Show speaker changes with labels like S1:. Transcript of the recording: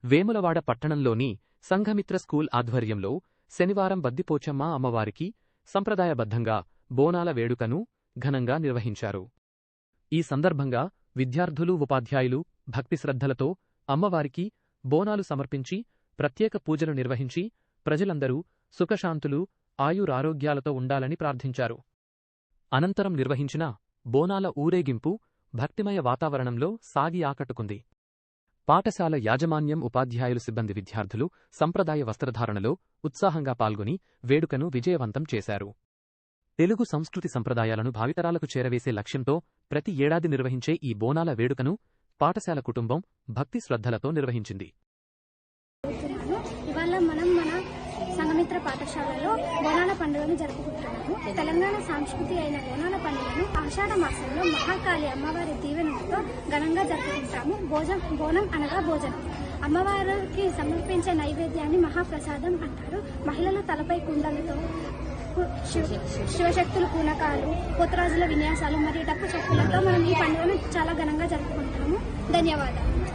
S1: వేములవాడ పట్టణంలోని సంఘమిత్ర స్కూల్ ఆధ్వర్యంలో శనివారం బద్దిపోచమ్మ అమ్మవారికి సంప్రదాయబద్ధంగా బోనాల వేడుకను ఘనంగా నిర్వహించారు. ఈ సందర్భంగా విద్యార్థులు, ఉపాధ్యాయులు భక్తి శ్రద్ధలతో అమ్మవారికి బోనాలు సమర్పించి ప్రత్యేక పూజలు నిర్వహించి ప్రజలందరూ సుఖశాంతులు, ఆయురారోగ్యాలతో ఉండాలని ప్రార్థించారు. అనంతరం నిర్వహించిన బోనాల ఊరేగింపు భక్తిమయ వాతావరణంలో సాగి ఆకట్టుకుంది. పాఠశాల యాజమాన్యం, ఉపాధ్యాయులు, సిబ్బంది, విద్యార్థులు సంప్రదాయ వస్త్రధారణలో ఉత్సాహంగా పాల్గొని వేడుకను విజయవంతం చేశారు. తెలుగు సంస్కృతి సంప్రదాయాలను భావితరాలకు చేరవేసే లక్ష్యంతో ప్రతి ఏడాది నిర్వహించే ఈ బోనాల వేడుకను పాఠశాల కుటుంబం భక్తి శ్రద్ధలతో నిర్వహించింది.
S2: ఇవాళ మనం మన సంఘమిత్ర పాఠశాలలో బోనాల పండుగను జరుపుకుంటున్నాము. తెలంగాణ సంస్కృతి అయిన బోనాల పండుగను ఆషాఢ మాసంలో మహాకాళి అమ్మవారి దీవెనలతో ఘనంగా జరుపుకుంటాము. బోనం అనగా భోజనం. అమ్మవారికి సమర్పించే నైవేద్యాన్ని మహాప్రసాదం అంటారు. మహిళలు తలపై కుండలతో శివశక్తుల పూనకాలు, పోతరాజుల విన్యాసాలు మరియు డప్పు చప్పులతో మనం ఈ పండుగను చాలా ఘనంగా జరుపుకుంటాము. ధన్యవాదాలు.